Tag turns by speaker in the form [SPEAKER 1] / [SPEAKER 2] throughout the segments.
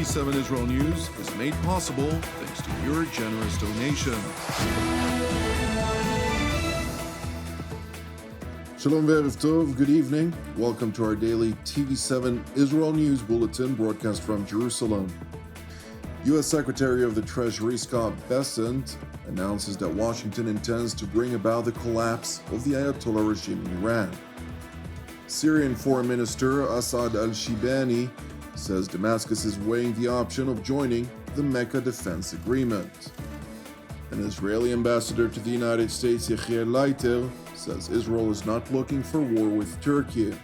[SPEAKER 1] TV7 Israel News is made possible thanks to your generous donation.
[SPEAKER 2] Shalom ve'erev tov, good evening. Welcome to our daily TV7 Israel News Bulletin broadcast from Jerusalem. U.S. Secretary of the Treasury Scott Bessent announces that Washington intends to bring about the collapse of the Ayatollah regime in Iran. Syrian Foreign Minister Asaad al-Shaibani says Damascus is weighing the option of joining the Mecca Defence Agreement. An Israeli ambassador to the United States Yechiel Leiter says Israel is not looking for war with Turkey.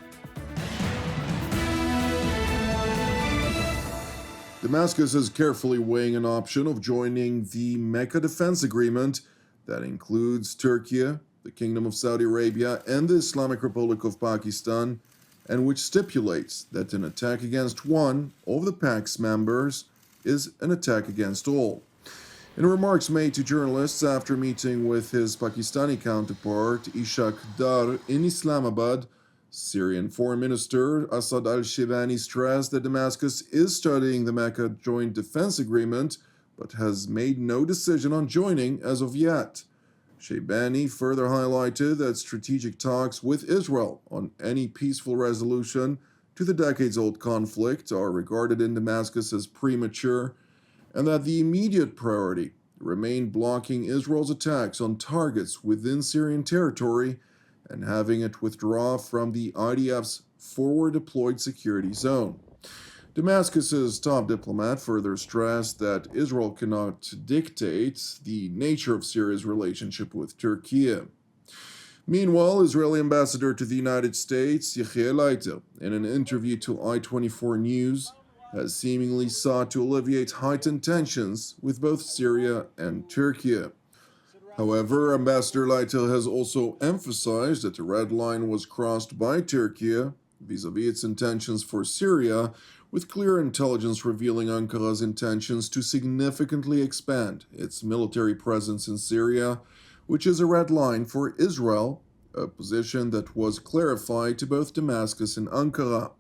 [SPEAKER 2] Damascus is carefully weighing an option of joining the Mecca Defence Agreement that includes Turkey, the Kingdom of Saudi Arabia, and the Islamic Republic of Pakistan, and which stipulates that an attack against one of the Pact's members is an attack against all. In remarks made to journalists after meeting with his Pakistani counterpart Ishaq Dar in Islamabad, Syrian Foreign Minister Asaad al-Shaibani stressed that Damascus is studying the Mecca Joint Defense Agreement, but has made no decision on joining as of yet. Shaibani further highlighted that strategic talks with Israel on any peaceful resolution to the decades-old conflict are regarded in Damascus as premature, and that the immediate priority remained blocking Israel's attacks on targets within Syrian territory and having it withdraw from the IDF's forward-deployed security zone. Damascus's top diplomat further stressed that Israel cannot dictate the nature of Syria's relationship with Turkey. Meanwhile, Israeli ambassador to the United States Yechiel Leiter, in an interview to I-24 News, has seemingly sought to alleviate heightened tensions with both Syria and Turkey. However, Ambassador Leiter has also emphasized that the red line was crossed by Turkey vis-à-vis its intentions for Syria, with clear intelligence revealing Ankara's intentions to significantly expand its military presence in Syria, which is a red line for Israel, a position that was clarified to both Damascus and Ankara.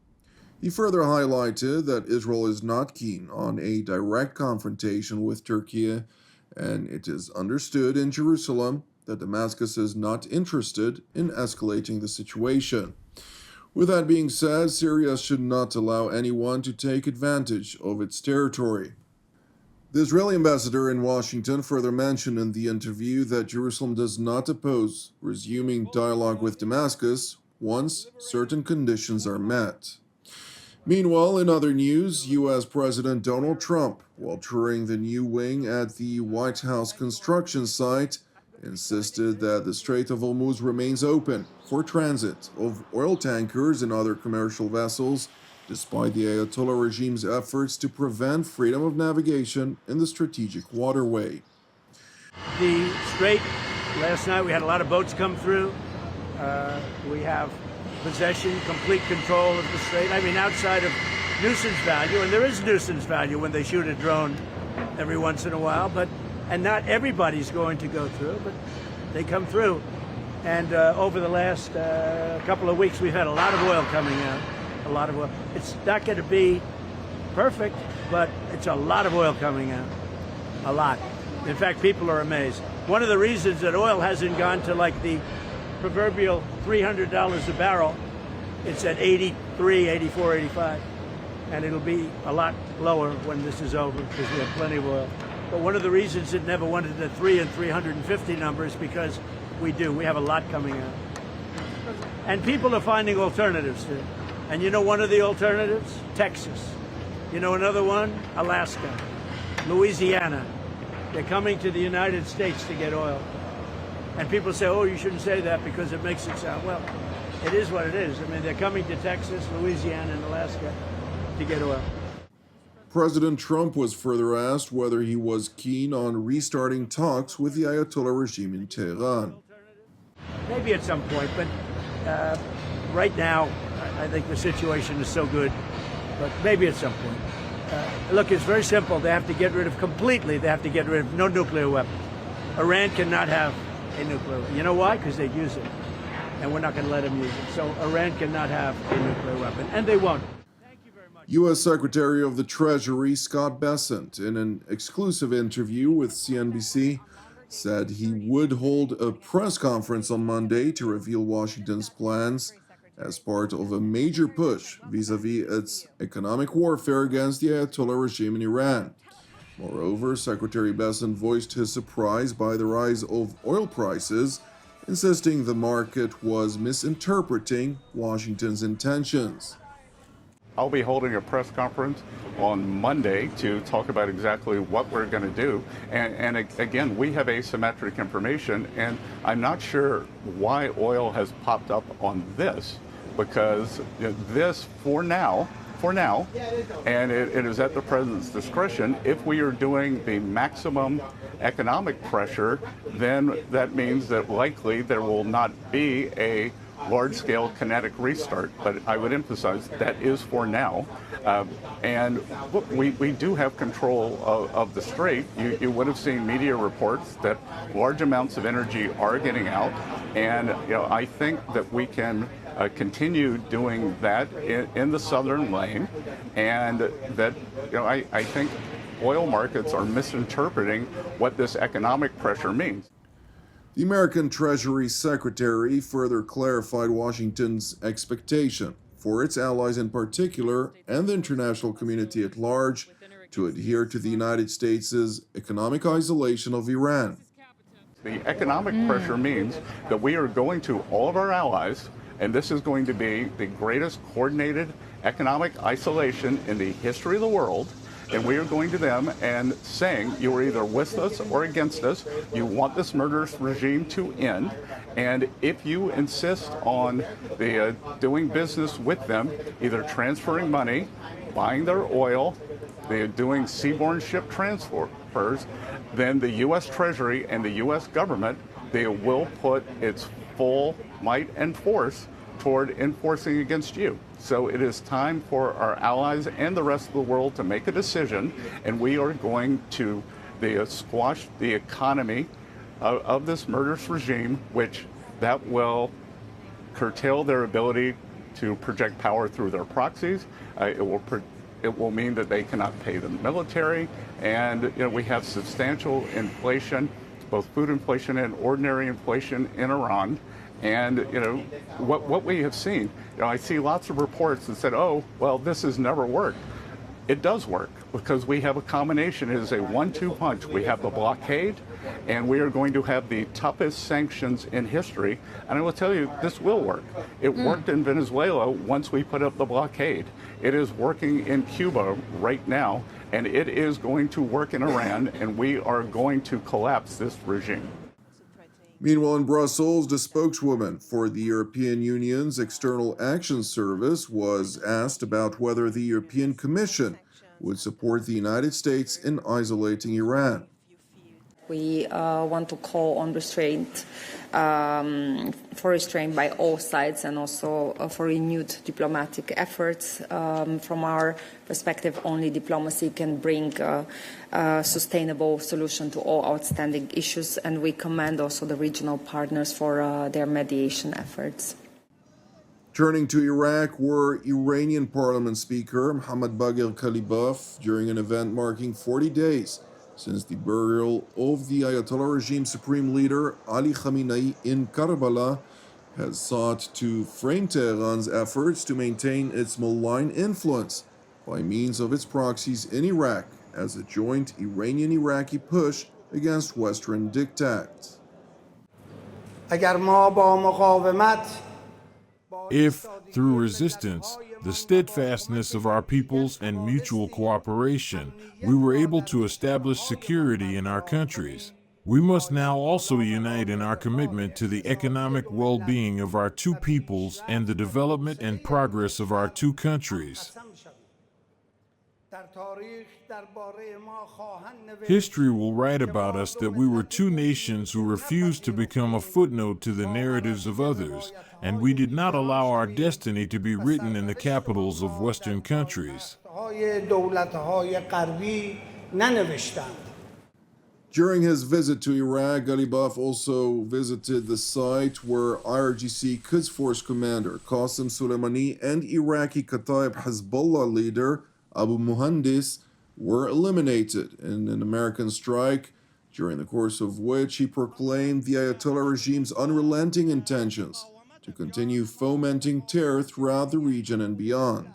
[SPEAKER 2] He further highlighted that Israel is not keen on a direct confrontation with Turkey, and it is understood in Jerusalem that Damascus is not interested in escalating the situation. With that being said, Syria should not allow anyone to take advantage of its territory. The Israeli ambassador in Washington further mentioned in the interview that Jerusalem does not oppose resuming dialogue with Damascus once certain conditions are met. Meanwhile, in other news, U.S. President Donald Trump, while touring the new wing at the White House construction site, insisted that the Strait of Hormuz remains open for transit of oil tankers and other commercial vessels, despite the Ayatollah regime's efforts to prevent freedom of navigation in the strategic waterway.
[SPEAKER 3] The Strait, last night we had a lot of boats come through. We have possession, complete control of the Strait. I mean, outside of nuisance value, and there is nuisance value when they shoot a drone every once in a while, and not everybody's going to go through, but they come through. And over the last couple of weeks, we've had a lot of oil coming out, a lot of oil. It's not going to be perfect, but it's a lot of oil coming out, a lot. In fact, people are amazed. One of the reasons that oil hasn't gone to like the proverbial $300 a barrel, it's at 83, 84, 85. And it'll be a lot lower when this is over because we have plenty of oil. But one of the reasons it never went to the 3 and 350 numbers because we have a lot coming out. And people are finding alternatives too. And you know one of the alternatives? Texas. You know another one? Alaska, Louisiana. They're coming to the United States to get oil. And people say, oh, you shouldn't say that because it makes it sound, well, it is what it is. I mean, they're coming to Texas, Louisiana, and Alaska to get oil.
[SPEAKER 2] President Trump was further asked whether he was keen on restarting talks with the Ayatollah regime in Tehran.
[SPEAKER 3] Maybe at some point, but right now, I think the situation is so good, but maybe at some point. Look, it's very simple. They have to get rid of completely, they have to get rid of no nuclear weapons. Iran cannot have a nuclear weapon. You know why? Because they'd use it, and we're not going to let them use it. So Iran cannot have a nuclear weapon, and they won't.
[SPEAKER 2] U.S. Secretary of the Treasury Scott Bessent, in an exclusive interview with CNBC, said he would hold a press conference on Monday to reveal Washington's plans as part of a major push vis-a-vis its economic warfare against the Ayatollah regime in Iran. Moreover, Secretary Bessent voiced his surprise by the rise of oil prices, insisting the market was misinterpreting Washington's intentions.
[SPEAKER 4] I'll be holding a press conference on Monday to talk about exactly what we're going to do. And again, we have asymmetric information, and I'm not sure why oil has popped up on this, because this, for now, and it is at the president's discretion. If we are doing the maximum economic pressure, then that means that likely there will not be a large-scale kinetic restart, but I would emphasize that is for now. And look, we do have control of the strait. You would have seen media reports that large amounts of energy are getting out, and I think that we can continue doing that in the southern lane, and that I think oil markets are misinterpreting what this economic pressure means.
[SPEAKER 2] The American Treasury Secretary further clarified Washington's expectation for its allies in particular and the international community at large to adhere to the United States' economic isolation of Iran.
[SPEAKER 4] The economic pressure means that we are going to all of our allies, and this is going to be the greatest coordinated economic isolation in the history of the world. And we are going to them and saying, you are either with us or against us. You want this murderous regime to end. And if you insist on doing business with them, either transferring money, buying their oil, doing seaborne ship transfers, then the U.S. Treasury and the U.S. government, they will put its full might and force toward enforcing against you. So it is time for our allies and the rest of the world to make a decision, and we are going to squash the economy of this murderous regime, which that will curtail their ability to project power through their proxies. It will mean that they cannot pay the military, and we have substantial inflation, both food inflation and ordinary inflation in Iran. And what we have seen, I see lots of reports that said, oh, well, this has never worked. It does work, because we have a combination. It is a 1-2 punch. We have the blockade, and we are going to have the toughest sanctions in history. And I will tell you, this will work. It worked in Venezuela once we put up the blockade. It is working in Cuba right now, and it is going to work in Iran, and we are going to collapse this regime.
[SPEAKER 2] Meanwhile, in Brussels, the spokeswoman for the European Union's External Action Service was asked about whether the European Commission would support the United States in isolating Iran.
[SPEAKER 5] We want to call on restraint, for restraint by all sides, and also for renewed diplomatic efforts. From our perspective, only diplomacy can bring a sustainable solution to all outstanding issues, and we commend also the regional partners for their mediation efforts.
[SPEAKER 2] Turning to Iraq, where Iranian Parliament Speaker Mohammad Bagher Khalibaf, during an event marking 40 days since the burial of the Ayatollah regime's supreme leader Ali Khamenei in Karbala, has sought to frame Tehran's efforts to maintain its malign influence by means of its proxies in Iraq as a joint Iranian-Iraqi push against Western diktats.
[SPEAKER 6] If, through resistance, the steadfastness of our peoples and mutual cooperation, we were able to establish security in our countries, we must now also unite in our commitment to the economic well-being of our two peoples and the development and progress of our two countries. History will write about us that we were two nations who refused to become a footnote to the narratives of others, and we did not allow our destiny to be written in the capitals of Western countries.
[SPEAKER 2] During his visit to Iraq, Ghalibaf also visited the site where IRGC Quds Force commander Qasem Soleimani and Iraqi Kataib Hezbollah leader Abu Muhandis were eliminated in an American strike, during the course of which he proclaimed the Ayatollah regime's unrelenting intentions to continue fomenting terror throughout the region and beyond.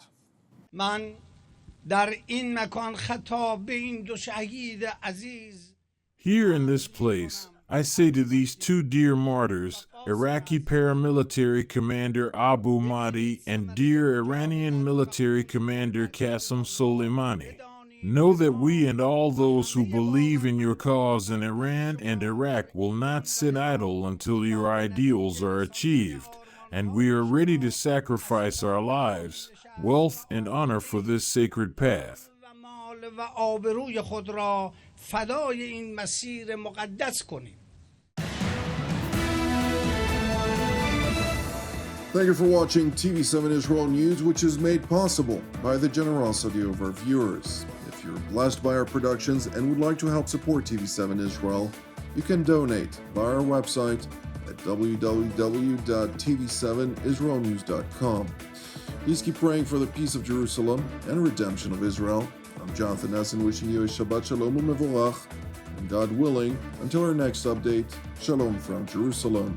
[SPEAKER 6] Here in this place, I say to these two dear martyrs, Iraqi paramilitary commander Abu Mahdi and dear Iranian military commander Qasem Soleimani, know that we and all those who believe in your cause in Iran and Iraq will not sit idle until your ideals are achieved, and we are ready to sacrifice our lives, wealth, and honor for this sacred path.
[SPEAKER 2] Thank you for watching TV7 Israel News, which is made possible by the generosity of our viewers. If you're blessed by our productions and would like to help support TV7 Israel, you can donate via our website at www.tv7israelnews.com. Please keep praying for the peace of Jerusalem and redemption of Israel. I'm Jonathan Essen, wishing you a Shabbat Shalom u'Mevorach, and God willing, until our next update, Shalom from Jerusalem.